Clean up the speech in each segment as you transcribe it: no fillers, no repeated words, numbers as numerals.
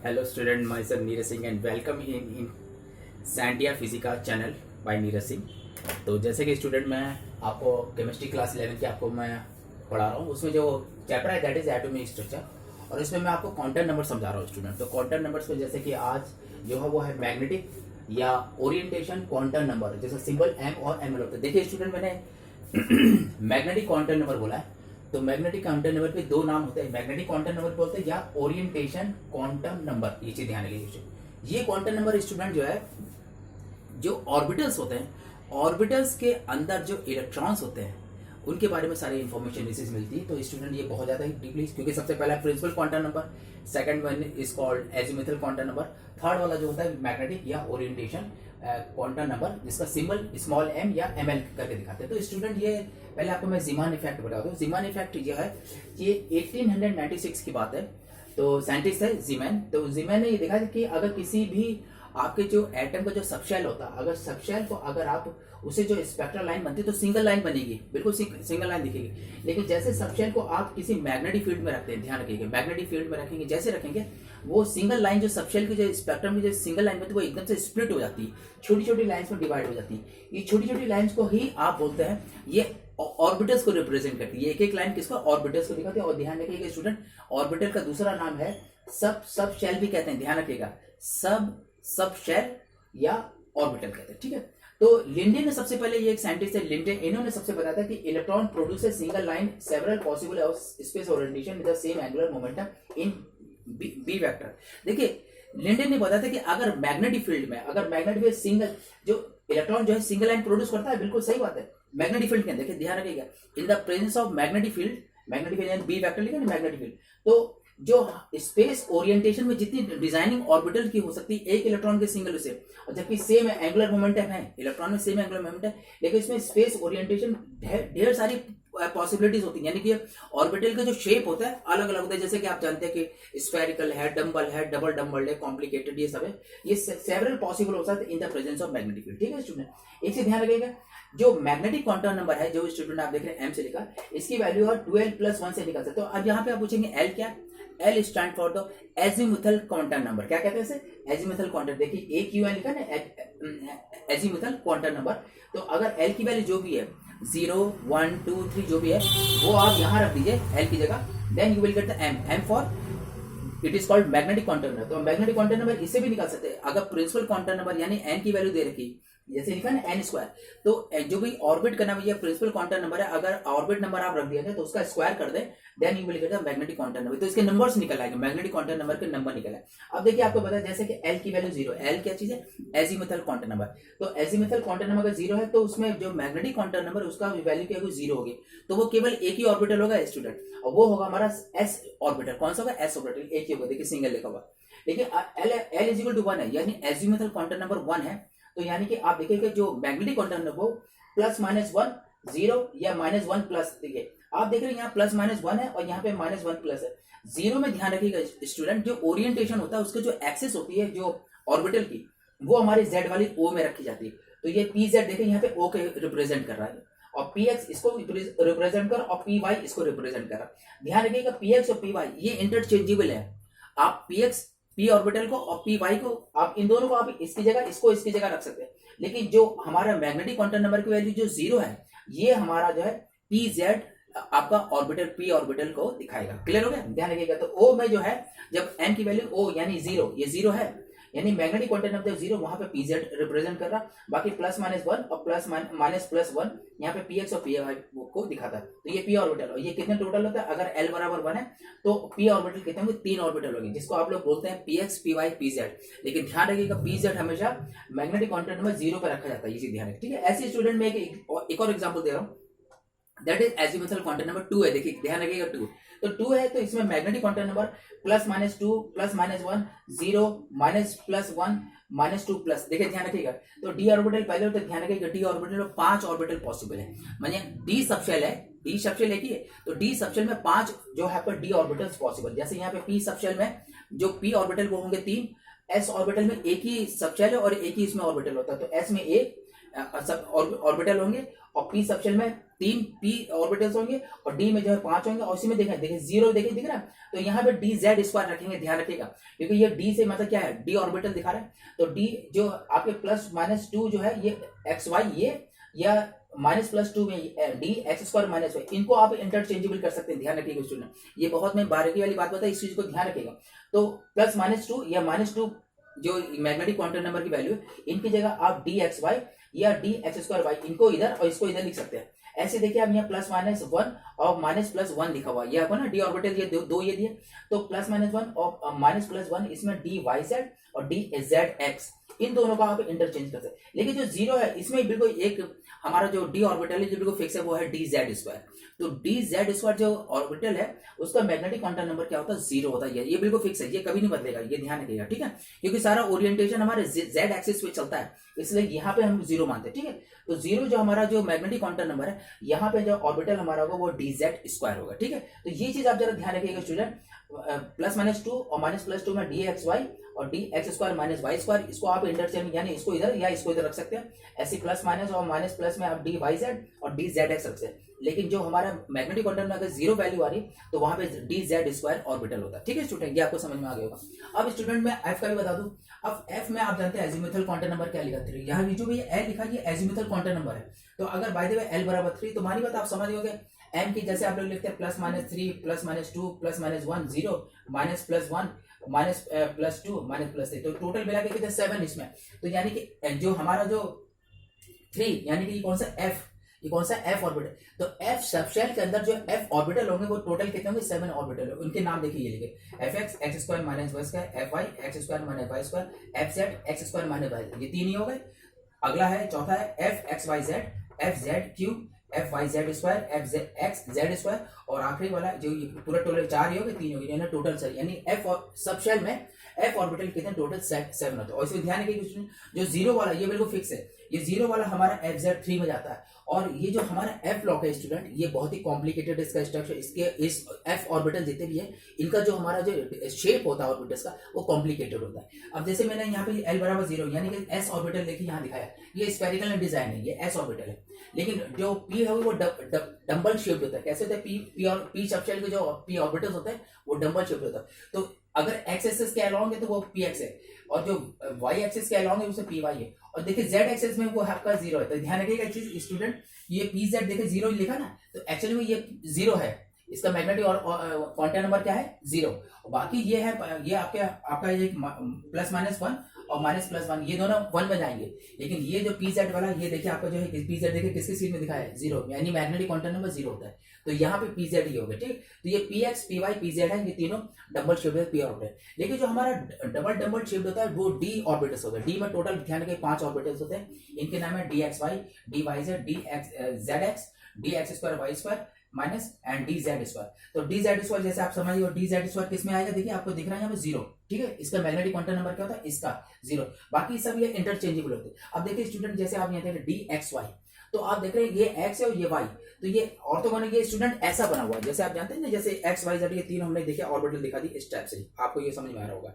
Hello student, myself Neeraj Singh and welcome in Santia Physica channel by Neeraj Singh। तो जैसे कि student मैं आपको केमिस्ट्री क्लास 11 की आपको मैं पढ़ा रहा हूँ, उसमें जो चैप्टर है दैट इज एटॉमिक स्ट्रक्चर और इसमें मैं आपको क्वांटम नंबर समझा रहा हूँ स्टूडेंट। तो क्वांटम नंबर्स में जैसे कि आज जो है वो है मैग्नेटिक या ओरिएंटेशन क्वांटम नंबर, जैसे सिंबल एम और एम एल होता है। देखिए स्टूडेंट, मैंने मैग्नेटिक क्वांटम नंबर बोला है, तो मैग्नेटिक क्वांटम नंबर के दो नाम होते हैं, मैग्नेटिक क्वांटम नंबर बोलते हैं या ओरिएंटेशन क्वांटम नंबर। ये चीज ध्यान रखिए। ये क्वांटम नंबर स्टूडेंट जो है, जो ऑर्बिटल्स होते हैं, ऑर्बिटल्स के अंदर जो इलेक्ट्रॉन्स होते हैं उनके बारे में सारी इंफॉर्मेशन इसी से मिलती है। तो स्टूडेंट ये बहुत ज्यादा डीपली, क्योंकि सबसे पहला principal quantum number, second one is called azimuthal quantum number, third वाला जो होता है मैग्नेटिक या ओरिएंटेशन क्वांटम नंबर, जिसका सिंबल स्मॉल एम या एम एल करके दिखाते हैं। तो स्टूडेंट ये पहले आपको मैं जीमान इफेक्ट बता दूं। जीमान इफेक्ट ये है, ये 1896 की बात है। तो साइंटिस्ट है जीमैन। तो जीमैन ने ये देखा कि अगर किसी भी आपके जो एटम का जो सबशेल होता है, अगर सबशेल को अगर आप उसे जो स्पेक्ट्रल लाइन बनती है तो सिंगल लाइन बनेगी, बिल्कुल सिंगल लाइन दिखेगी। लेकिन जैसे सबशेल को आप किसी मैग्नेटिक फील्ड में रखते हैं, ध्यान रखिएगा, मैग्नेटिक फील्ड में रखेंगे, जैसे रखेंगे वो सिंगल लाइन जो सबशेल की जो स्पेक्ट्रम की जो सिंगल लाइन बनती है वो एकदम से स्प्लिट हो जाती है, छोटी छोटी लाइन्स में डिवाइड हो जाती है। ये छोटी छोटी लाइन्स को ही आप बोलते हैं, ये ऑर्बिटल्स को रिप्रेजेंट करती है। एक एक लाइन किसको, ऑर्बिटल्स को दिखाती है। और ध्यान रखिएगा स्टूडेंट, ऑर्बिटल का दूसरा नाम है सब शेल भी कहते हैं, ध्यान रखिएगा, सब शेल या ऑर्बिटल कहते हैं, ठीक है। तो लिंडे ने सबसे पहले, ये एक साइंटिस्ट है लिंडे, इन्होंने सबसे बताया था कि electron produce a single line several possible space orientation with the same angular momentum in B vector. देखिए लिंडे ने बताया था कि अगर मैग्नेटिक फील्ड में, अगर मैग्नेटिक फील्ड सिंगल जो इलेक्ट्रॉन जो है सिंगल लाइन प्रोड्यूस करता है, बिल्कुल सही बात है, मैग्नेटिक फील्ड के अंदर। देखिए ध्यान रखिएगा, in the presence of magnetic field, magnetic field B vector लिखा ना, मैग्नेटिक फील्ड, तो जो स्पेस ओरिएंटेशन में जितनी डिजाइनिंग ऑर्बिटल की हो सकती है एक इलेक्ट्रॉन के सिंगल से, और जबकि सेम एंगुलर मोमेंटम है, इलेक्ट्रॉन में सेम एंगुलर मोमेंटम है, लेकिन इसमें स्पेस ओरिएंटेशन ढेर सारी पॉसिबिलिटीज होती है। यानी कि ऑर्बिटल का जो शेप होता है अलग अलग होता है, जैसे कि आप जानते हैं कि स्फेरिकल है, डम्बल है, डबल डम्बल है, कॉम्प्लिकेटेड, ये सब है, ये सेवरल पॉसिबल होता है इन the presence of magnetic field, ठीक है स्टूडेंट। एक चीज ध्यान रखिएगा, जो मैग्नेटिक क्वांटम नंबर है, जो स्टूडेंट आप देख रहे हैं एम से लिखा, इसकी वैल्यू है 12+1 से निकल सकते हो। अब यहाँ पे आप पूछेंगे एल क्या, L stand for the azimuthal quantum number. क्या कहते हैं इसे, एजीमुथल क्वांटम। देखिए एक यू लिखा ना, एजीमुथल क्वांटम नंबर। तो अगर एल की वैल्यू जो भी है 0 1 2 3 जो भी है वो आप यहां रख दीजिए एल की जगह, then you will get the M for it is called magnetic quantum number. तो मैग्नेटिक क्वांटम नंबर इससे भी निकाल सकते हैं। अगर प्रिंसिपल क्वांटम नंबर यानी एन की वैल्यू दे रखी, जैसे लिखा ना एन स्क्वायर, तो जो भी ऑर्बिट करना है प्रिंसिपल क्वांटम नंबर है, अगर ऑर्बिट नंबर आप रख दिया तो उसका स्क्वायर कर दे, then you will get the magnetic quantum number. तो इसके नंबर्स निकल आएंगे, मैग्नेटिक क्वांटम नंबर के नंबर निकल आए। अब देखिए आपको पता है जैसे कि एल की वैल्यू 0, एल क्या चीज है, एजीमुथल क्वांटम नंबर। तो एजीमुथल क्वांटम नंबर अगर 0 है तो उसमें जो मैग्नेटिक क्वांटम नंबर उसका वैल्यू क्या होगी, 0 होगी। तो वो केवल एक ही ऑर्बिटल होगा स्टूडेंट, और वो होगा हमारा एस ऑर्बिटल। कौन सा होगा, एस ऑर्बिटल, एक ही होगा, देखिए सिंगल लिखा होगा। देखिए एल इज इक्वल टू 1 है, यानी एजीमुथल क्वांटम नंबर 1 है। तो यानी कि आप देखिए जो मैग्नेटिक क्वांटम नंबर वो +-1 0 या -1 प्लस, देखिए आप देख रहे हैं यहाँ +-1 है और यहाँ पे -1 प्लस है। 0 में ध्यान रखिएगा स्टूडेंट, जो ओरिएंटेशन होता है उसके जो एक्सिस होती है जो ऑर्बिटल की, वो हमारे z वाली O में रखी जाती है। तो ये PZ देखिए यहाँ पे O के रिप्रेजेंट कर रहा है, और PX इसको रिप्रेजेंट कर, और PY इसको रिप्रेजेंट कर रहा है। ध्यान रखिएगा PX और PY ये इंटरचेंजेबल है। आप PX p ऑर्बिटल को और py को, आप इन दोनों को आप इसकी जगह, इसको इसकी जगह रख सकते हैं। लेकिन जो हमारा मैग्नेटिक क्वांटम नंबर की वैल्यू जो 0 है, ये हमारा जो है pz आपका ऑर्बिटल p ऑर्बिटल को दिखाएगा। क्लियर हो गया, ध्यान रखिएगा। तो o में जो है, जब n की वैल्यू o यानी 0, ये 0 है, यानी मैग्नेटिक क्वांटम नंबर 0, वहां पे pz रिप्रेजेंट कर रहा, बाकी +-1 और +-1 यहाँ पे px और py को दिखाता है। तो ये p ऑर्बिटल, और ये कितने टोटल होता है, अगर l बराबर 1 है तो p ऑर्बिटल कितने होंगे, 3 ऑर्बिटल होंगे, जिसको आप लोग बोलते हैं px py pz। लेकिन ध्यान रखिएगा pz हमेशा मैग्नेटिक क्वांटम नंबर 0 पे रखा जाता है, ये चीज ध्यान रखिए, ठीक है। ऐसे स्टूडेंट में एक और एग्जाम्पल दे रहा हूँ, that is azimuthal quantum number 2 है। देखिए ध्यान रखिएगा 2, तो 2 है, तो इसमें मैग्नेटिक क्वांटम नंबर +-2 +-1 0 +1 -2 प्लस। देखिए ध्यान रखिएगा, तो डी ऑर्बिटल पहले होता है, ध्यान रखिएगा डी ऑर्बिटल में 5 ऑर्बिटल पॉसिबल है, माने डी सबशेल है, डी सबशेल एक ही है, तो डी सबशेल में 5 जो है पर डी ऑर्बिटल्स पॉसिबल। जैसे यहाँ पे पी सबशेल में जो पी ऑर्बिटल वो होंगे 3, एस ऑर्बिटल में एक ही सबशेल है और एक ही इसमें ऑर्बिटल होता है, तो एस में एक सब ऑर्बिटल होंगे, और पी सबशेल में 3 p ऑर्बिटल्स होंगे और d में जो है 5 होंगे, और इसी में देखिए 0 देखिए दिख रहा है, तो यहाँ पे dz² रखेंगे, ध्यान रखिएगा, क्योंकि ये d से मतलब क्या है, d ऑर्बिटल दिखा रहा है, तो d जो आपके +-2 जो है ये xy ये या -+2 में dx² -y, इनको आप इंटरचेंजेबल कर सकते हैं, ध्यान रखिएगा स्टूडेंट, ये बहुत मैं बारीकी वाली बात बताई, इस चीज को ध्यान रखिएगा। तो +-2 या -2 जो मैग्नेटिक क्वांटम नंबर की वैल्यू है, इनकी जगह आप dxy या dx²y इनको इधर और इसको इधर लिख सकते हैं। ऐसे देखिए आप यहाँ +-1 और -+1 लिखा हुआ है, ये आपको ना d ऑर्बिटल ये दो ये दिए, तो +-1 और -+1 इसमें dyz और dzx, इन दोनों का आप इंटरचेंज कर सकते हैं। लेकिन जो 0 है इसमें बिल्कुल एक हमारा जो d ऑर्बिटल है जो बिल्कुल फिक्स है, वो है dz²। तो dz² जो ऑर्बिटल है उसका मैग्नेटिक क्वांटम नंबर क्या होता है, 0 होता है, ये बिल्कुल फिक्स है, ये कभी नहीं बदलेगा, ये ध्यान रखिएगा, ठीक है, क्योंकि सारा ओरिएंटेशन हमारे z एक्सिस पे चलता है, इसलिए यहाँ पे हम 0 मानते हैं, ठीक है। तो 0 जो हमारा जो मैग्नेटिक क्वांटम नंबर है, यहाँ पे जो ऑर्बिटल हमारा होगा वो dz² होगा, ठीक है। तो ये चीज आप जरा ध्यान रखिएगा स्टूडेंट, +-2 और -+2 में dxy और dx² -y², इसको आप इंटरचेंज यानी इसको इधर या इसको इधर रख सकते हैं, ऐसे +- और माइनस में आप dyz और dzx रख सकते हैं। लेकिन जो हमारा मैग्नेटिक क्वांटम में अगर 0 वैल्यू आ रही तो वहां पे dz² ऑर्बिटल होता है, ठीक है स्टूडेंट, ये आपको समझ में आ गया होगा। अब स्टूडेंट मैं f का भी बता दूं, अब f में आप जानते हैं एजीमुथल क्वांटम नंबर क्या लिखा है, यहाँ जो भी l लिखा है ये एजीमुथल क्वांटम नंबर है, तो अगर बाय द वे l = 3 तो मानी बात आप समझ गए, m की जैसे आप लोग लिखते हैं +-3 +-2 +-1 0 -+1 -+2 -+3, तो टोटल मिला के कितने 7 इसमें, तो यानी कि जो हमारा जो 3 यानी कि ये कौन सा f, ये कौन सा f ऑर्बिटल, तो f सबशेल के अंदर जो f ऑर्बिटल होंगे वो टोटल कितने होंगे, 7 ऑर्बिटल, उनके नाम देखिए, ये लिखे fx x² - y², fy x² - y², fz x² - y, ये 3 ही हो गए। अगला है चौथा है fxyz fzq fyz², fxz², और आखिरी वाला जो ये पूरा टोटल 4 ही हो गए, 3 हो गए, यानी टोटल सर यानी f और सबशेल में f ऑर्बिटल कितने टोटल 7 होते हैं। और इसमें ध्यान रखिए जो 0 वाला ये बिल्कुल फिक्स है, ये 0 वाला हमारा fz3 में जाता है, और ये जो हमारा f ब्लॉक है स्टूडेंट ये बहुत ही कॉम्प्लिकेटेड इसका स्ट्रक्चर, इसके इस f ऑर्बिटल जितने भी है इनका जो हमारा जो शेप होता है ऑर्बिटल्स का वो कॉम्प्लिकेटेड होता है। अब जैसे मैंने यहाँ पे l = 0 यानी कि s ऑर्बिटल देखिए यहाँ दिखाया, ये स्फेरिकल डिजाइन है, ये s ऑर्बिटल है, लेकिन जो p है वो डंबल शेप्ड होता है। कैसे होता है, p और p सबशेल के जो p ऑर्बिटल्स होते हैं वो डंबल शेप्ड होता है, तो अगर x एक्सिस के अलोंग है तो वो px है, और जो y एक्सिस के अलोंग है उसे py है, और देखिए z एक्सिस में वो आपका 0 है, तो ध्यान रखिएगा एक चीज स्टूडेंट, ये pz देखिए 0 लिखा ना, तो एक्चुअली में ये 0 है, इसका मैग्नेटिक और क्वांटम नंबर क्या है 0, बाकी ये है ये आपका ये +-1 और -+1 ये दोनों 1 में जाएंगे, लेकिन ये जो pz वाला ये देखिए आपका जो है pz देखिए किसके सीट में दिखा है 0, यानी मैग्नेटिक क्वांटम नंबर 0 होता है, तो यहाँ पे pz ही होगा, ठीक। तो ये px py pz है, ये तीनों डबल शेप्ड है, p ऑर्बिटल। लेकिन जो हमारा डबल शेप्ड होता है वो d ऑर्बिटल्स होता है, d में टोटल ध्यान रखिए 5 ऑर्बिटल्स होते हैं, इनके नाम है dxy dyz dzx dx² y² minus and dz², तो dz² जैसे आप समझिए, और dz² किस में आएगा देखिए आपको दिख रहा है यहाँ पे 0, ठीक है, इसका मैग्नेटिक क्वांटम नंबर क्या होता है, इसका 0, बाकी सब ये इंटरचेंजेबल होते हैं। अब देखिए स्टूडेंट जैसे आप यहाँ देख रहे हैं dxy, तो आप देख रहे हैं ये x है और ये y, तो ये ऑर्थोगोनल ये स्टूडेंट ऐसा बना हुआ है, जैसे आप जानते हैं ना, जैसे x y z ये तीन हमने देखिए ऑर्बिटल दिखा दी इस टाइप से, आपको ये समझ में आ रहा होगा,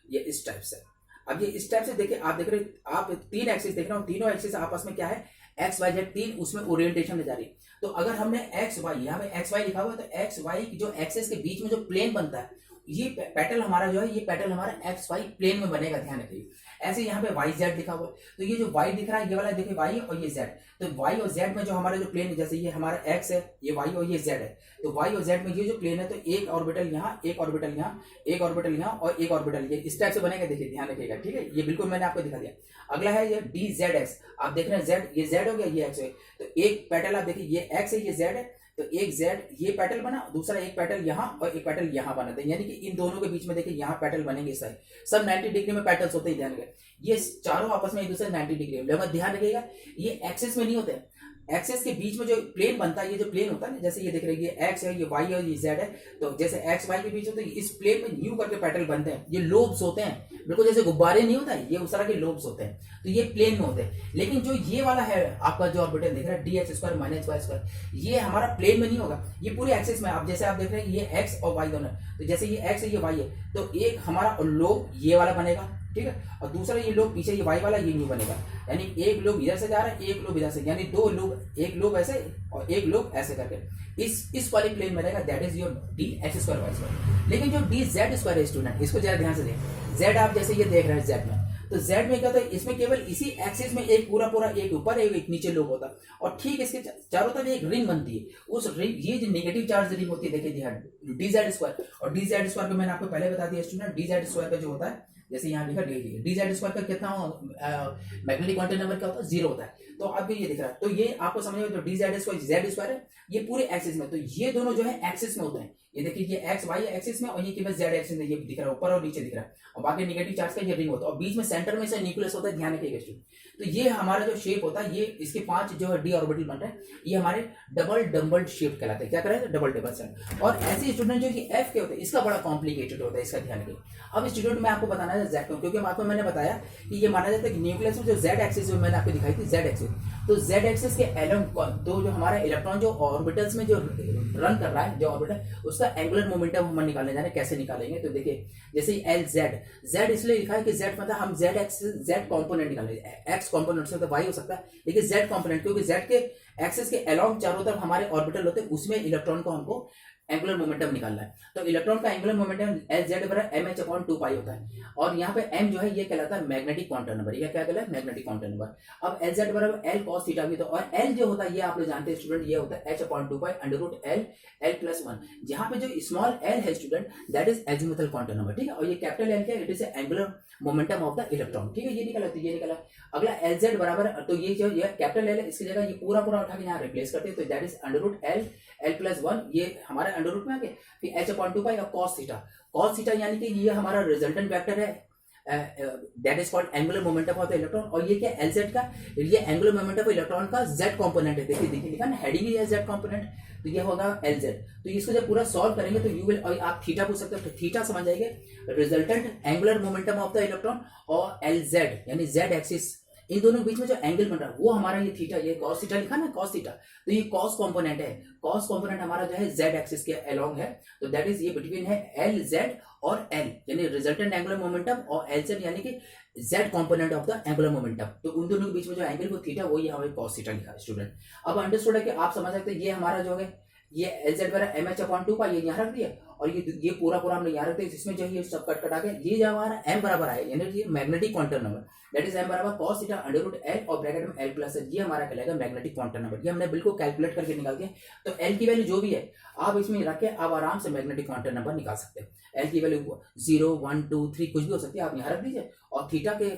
ये इस टाइप से। अब ये इस टाइप से देखिए आप देख रहे हैं, आप 3 एक्सिस देख रहे हो, तीनों एक्सिस आपस में क्या है एक्स वाई जेड 3, उसमें ओरिएंटेशन में जा रही है। तो अगर हमने एक्स वाई, यहाँ पे एक्स वाई लिखा हुआ है, तो एक्स वाई जो एक्सेस के बीच में जो प्लेन बनता है, ये पैटर्न हमारा जो है, ये पैटर्न हमारा एक्स वाई प्लेन में बनेगा, ध्यान रखिए। ऐसे यहाँ पे वाई जेड लिखा हुआ है, तो ये जो वाई दिख रहा है ये वाला देखिए वाई और ये जेड, तो वाई और जेड में जो हमारा जो प्लेन, जैसे ये हमारा एक्स है, ये वाई और ये जेड है, तो वाई और जेड में ये जो प्लेन है, तो एक ऑर्बिटल यहाँ, एक ऑर्बिटल यहाँ, एक ऑर्बिटल यहाँ और एक ऑर्बिटल ये इस टाइप से बनेगा, देखिए ध्यान रखिएगा, ठीक है। ये बिल्कुल मैंने आपको दिखा दिया। अगला है ये डी जेड एक्स, आप देख रहे हैं जेड, ये जेड हो गया, ये एक्स है, तो एक पैटर्न आप देखिए, ये एक्स है, ये जेड है, तो एक जेड ये पैटर्न बना, दूसरा एक पैटर्न यहाँ और एक पैटर्न यहाँ बना था, यानी कि इन दोनों के बीच में देखिए यहाँ पैटर्न बनेंगे, इस साइड सब 90 डिग्री में पैटर्न्स होते हैं, ध्यान रखिए। ये चारों आपस में एक दूसरे 90 डिग्री में, ध्यान रखिएगा ये एक्सेस में नहीं होते, एक्सेस के बीच में जो प्लेन बनता है, ये जो प्लेन होता है ना, जैसे ये देख रहे हैं, ये एक्स है, ये वाई है और ये जेड है, तो जैसे एक्स वाई के बीच होता है, इस प्लेन में न्यू करके पैटर्न बनते हैं, ये लोब्स होते हैं, बिल्कुल जैसे गुब्बारे नहीं होता है, ये उस तरह के लोब्स होते हैं, तो ये प्लेन में होते हैं। लेकिन जो ये वाला है आपका जो ऑर्बिटल देख रहा है D X square minus Y square, ये हमारा प्लेन में नहीं होगा, ये पूरे एक्सिस में। आप जैसे आप देख रहे हैं ये एक्स और वाई दोनों, तो जैसे ये एक्स है, ये वाई है, तो एक हमारा लोब ये वाला बनेगा, ठीक है। और दूसरा ये लोब पीछे ये वाई वाला ये न्यू बनेगा, यानी एक लोब इधर से जा रहा है, एक लोब इधर से, यानी दो लोब, एक लोब ऐसे और एक लोब ऐसे करके इस वाले प्लेन में रहेगा, that is your D X square Y square. लेकिन जो डी जेड स्क्वायर है स्टूडेंट, इसको जरा ध्यान से दें। जेड आप जैसे ये देख रहे हैं जेड में, तो जेड में क्या होता है, इसमें केवल इसी एक्सिस में एक पूरा एक ऊपर एक नीचे लोब होता है, और ठीक इसके चारों तरफ एक रिंग बनती है। उस रिंग, ये जो नेगेटिव चार्ज रिंग होती है, देखिए ध्यान, डी जेड स्क्वायर, और डी जेड स्क्वायर को मैंने आपको पहले बता दिया स्टूडेंट, डी जेड स्क्वायर का जो होता है, जैसे यहाँ लिखा डी जेड स्क्वायर का कितना मैग्नेटिक क्वांटम नंबर क्या होता है, 0 होता है। तो अब ये दिख रहा है, तो ये आपको समझ में, जो डी जेड स्क्वायर है ये पूरे एक्सिस में, तो ये दोनों जो है एक्सिस में होते हैं। ये देखिए ये एक्स वाई एक्सिस में, और ये केवल जेड एक्सिस में, ये दिख रहा है ऊपर और नीचे दिख रहा है, और बाकी नेगेटिव चार्ज का ये रिंग होता है, और बीच में सेंटर में से न्यूक्लियस होता है, ध्यान रखिएगा स्टूडेंट। तो ये हमारा जो शेप होता है, ये इसके 5 जो है डी ऑर्बिटल बनते हैं, ये हमारे डबल डम्बल शेप कहलाते हैं। क्या कहते हैं, डबल डबल शेप। और ऐसे स्टूडेंट जो ये एफ के होते हैं, इसका बड़ा कॉम्प्लिकेटेड होता है, इसका ध्यान रखिए। अब स्टूडेंट मैं आपको बताना है जेड, क्योंकि आपको मैंने बताया कि ये माना जाता है कि न्यूक्लियस में जो जेड एक्सिस जो मैंने आपको दिखाई थी, जेड एक्सिस, तो जेड एक्सिस के एलोंग, तो जो हमारा इलेक्ट्रॉन जो ऑर्बिटल्स में जो रन कर रहा है, जो ऑर्बिटल, उसका एंगुलर मोमेंटम हम निकालने जा रहे हैं। कैसे निकालेंगे, तो देखिए जैसे एल जेड, जेड इसलिए लिखा है कि जेड मतलब हम जेड एक्सिस, जेड कंपोनेंट निकालेंगे, एक्स कंपोनेंट से वाई हो सकता है, लेकिन जेड कंपोनेंट, क्योंकि जेड के एक्सिस के अलोंग चारों तरफ हमारे ऑर्बिटल होते हैं, उसमें इलेक्ट्रॉन को हमको एंगुलर मोमेंटम निकालना है। तो इलेक्ट्रॉन का एंगुलर मोमेंटम एल जेड बराबर एम एच अपॉन 2 पाई होता है, और यहाँ पे एम जो है ये कहलाता है मैग्नेटिक क्वांटम नंबर। ये क्या कहलाता है, मैग्नेटिक क्वांटम नंबर। अब एल जेड बराबर एल कॉस थीटा भी, तो और एल जो होता है ये आप लोग जानते हैं स्टूडेंट, ये होता है H upon 2 pi under root L L plus 1, जहाँ पे जो स्मॉल एल है student, that is azimuthal quantum number, ठीक है। और ये कैपिटल एल क्या है, it is angular momentum of the electron, ठीक है। ये निकला, तो ये निकला। अगला एल जेड बराबर, तो ये जो ये कैपिटल एल है, इसकी जगह ये पूरा उठा के यहाँ रिप्लेस करते हैं, तो that is under root L L plus 1, ये हमारे अंडर रूट में आ गया। फिर एच अपॉन 2 पाई और कॉस थीटा, कॉस थीटा यानी कि ये हमारा रिजल्टेंट वेक्टर है, that is called angular momentum of the electron. और ये क्या एलजेड का, ये एंगुलर मोमेंटम ऑफ इलेक्ट्रॉन का जेड कंपोनेंट है, देखिए देखिए लिखा ना, हेडिंग ही है जेड कंपोनेंट, तो ये होगा एलजेड। तो इसको जब पूरा सॉल्व करेंगे तो यू विल, और आप थीटा पूछ सकते हो, तो थीटा समझ जाएंगे, resultant angular momentum of the electron, और एलजेड यानी जेड एक्सिस, इन दोनों के बीच में जो एंगल बन रहा है वो हमारा ये थीटा, ये कॉस थीटा लिखा ना, कॉस थीटा, तो ये कॉस कंपोनेंट है। कॉस कंपोनेंट हमारा जो है जेड एक्सिस के अलोंग है, तो दैट इज ये बिटवीन है एल जेड और एल, यानी रिजल्टेंट एंगुलर मोमेंटम, और एल जेड यानी कि Z component of the angular momentum. तो उन दोनों के बीच में जो एंगल वो थीटा, वो ये हमारे कॉस थीटा लिखा है स्टूडेंट। अब अंडरस्टूड है कि आप समझ सकते हैं, ये हमारा जो है ये एल जेड बराबर एम एच अपॉन 2 पाई, ये यहाँ रख दिया, और ये पूरा हमने यहाँ रख दिया, जिसमें जो है सब कट कटा के ये जो हमारा एम बराबर आए, यानी कि magnetic quantum number, that is m बराबर cos theta under root l और ब्रैकेट में एल प्लस, ये हमारा कहलाएगा मैग्नेटिक क्वांटम नंबर। ये हमने बिल्कुल कैलकुलेट करके निकाल दिया। तो एल की वैल्यू जो भी है आप इसमें रख के आप आराम से मैग्नेटिक क्वांटम नंबर निकाल सकते हैं। एल की वैल्यू 0 1 2 3 कुछ भी हो सकती है, आप यहाँ रख दीजिए, और थीटा के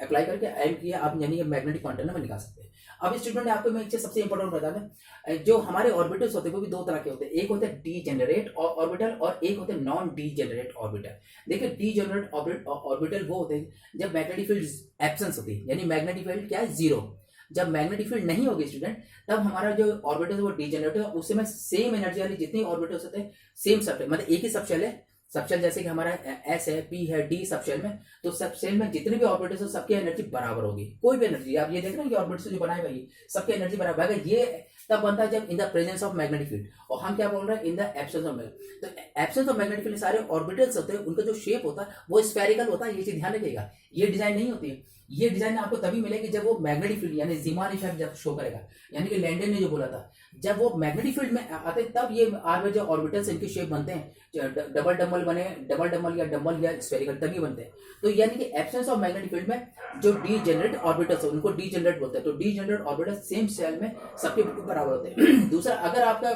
अप्लाई करके एल की आप यानी मैग्नेटिक क्वांटम नंबर निकाल सकते हैं। अब स्टूडेंट आपको मैं एक चीज सबसे इंपॉर्टेंट बता दें, जो हमारे ऑर्बिटल्स होते हैं वो भी 2 तरह के होते हैं, एक होते हैं डीजेनरेट ऑर्बिटल और एक होते हैं नॉन डीजेनरेट ऑर्बिटल। देखिए डीजेनरेट ऑर्बिटल वो होते हैं जब मैग्नेटिक फील्ड एब्सेंस होती है, यानी मैग्नेटिक फील्ड क्या है, 0। जब मैग्नेटिक फील्ड नहीं होगी स्टूडेंट, तब हमारा जो ऑर्बिटल है वो डीजेनरेट है, उससे में सेम एनर्जी वाली जितनी ऑर्बिटल्स होते हैं, सेम सबशेल, मतलब एक ही सबशेल है, सबशेल जैसे कि हमारा एस है, पी है, डी सबशेल में, तो सबशेल में जितने भी ऑर्बिटल्स हो सबकी एनर्जी बराबर होगी। कोई भी एनर्जी, आप ये देख रहे हैं कि ऑर्बिटल्स जो बनाए हुए सबकी एनर्जी बराबर है। ये तब बनता है जब इन the presence of magnetic field, और हम क्या बोल रहे हैं, in the absence of magnetic. तो एब्सेंस ऑफ मैग्नेटिक फील्ड सारे ऑर्बिटल्स होते हैं, उनका जो शेप होता है वो स्फेरिकल होता है, ये चीज ध्यान रखिएगा। ये डिजाइन नहीं होती है, ये डिजाइन आपको तभी मिलेगी जब वो मैग्नेटिक फील्ड यानी जीमान इफेक्ट जब शो करेगा, यानी कि लैंडन ने जो बोला था, जब वो मैग्नेटिक फील्ड में आते हैं तब ये आर में जो ऑर्बिटल्स इनके शेप बनते हैं, डबल डम्बल बने, डबल डम्बल या डम्बल या स्फेरिकल तभी बनते हैं। तो यानी कि एब्सेंस ऑफ मैग्नेटिक फील्ड में जो डीजेनरेट ऑर्बिटल्स है उनको डीजेनरेट बोलते हैं। तो डीजेनरेट ऑर्बिटल सेम सेल में सबके बराबर होते हैं। दूसरा, अगर आपका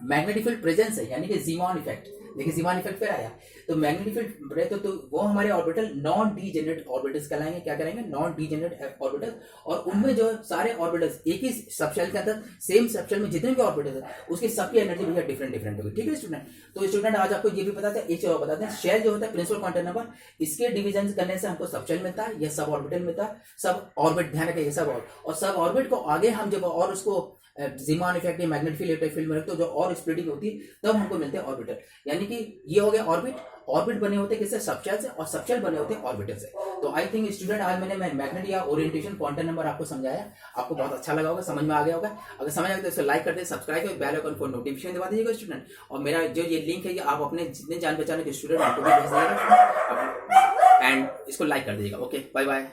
मैग्नेटिक फील्ड प्रेजेंस है, यानी कि जीमान इफेक्ट, देखिए जीमान इफेक्ट फिर आया, तो मैग्नेटिक फील्ड रहे तो वो हमारे ऑर्बिटल नॉन डीजेनरेट ऑर्बिटल्स कहलाएंगे। क्या कहलाएंगे, नॉन डीजेनरेट ऑर्बिटल। और उनमें जो सारे ऑर्बिटल्स एक ही सबशेल के अंदर, सेम सबशेल में जितने भी ऑर्बिटल्स है उसकी सबकी एनर्जी भैया डिफरेंट डिफरेंट होगी, ठीक है स्टूडेंट। तो स्टूडेंट आज आपको ये भी पता था, एक चीज और बताते हैं, शेल जो होता है प्रिंसिपल क्वांटम नंबर, इसके डिवीजन करने से हमको सबशेल मिलता है या सब ऑर्बिटल मिलता है, सब ऑर्बिट, ध्यान रखिए सब और सब ऑर्बिट को आगे हम जब और उसको जीमान इफेक्ट या मैग्नेटिक फील्ड इलेक्ट्रिक फील्ड में रखते हो, जो और स्प्लिटिंग होती है तब हमको मिलते हैं ऑर्बिटल। यानी कि ये हो गया ऑर्बिट, ऑर्बिट बने होते हैं किससे, सबशेल से, और सबशेल बने होते हैं ऑर्बिटल से। तो आई थिंक स्टूडेंट आज मैंने मैग्नेट या ओरिएंटेशन क्वांटम नंबर आपको समझाया, आपको बहुत अच्छा लगा होगा, समझ में आ गया होगा। अगर समझ आए तो इसको लाइक कर दे, सब्सक्राइब कर, बेल आइकन फॉर नोटिफिकेशन दबा दीजिएगा स्टूडेंट। और मेरा जो ये लिंक है ये आप अपने जितने जान पहचान के स्टूडेंट उनको भी भेज दीजिएगा। एंड इसको लाइक कर दीजिएगा। Okay, bye bye.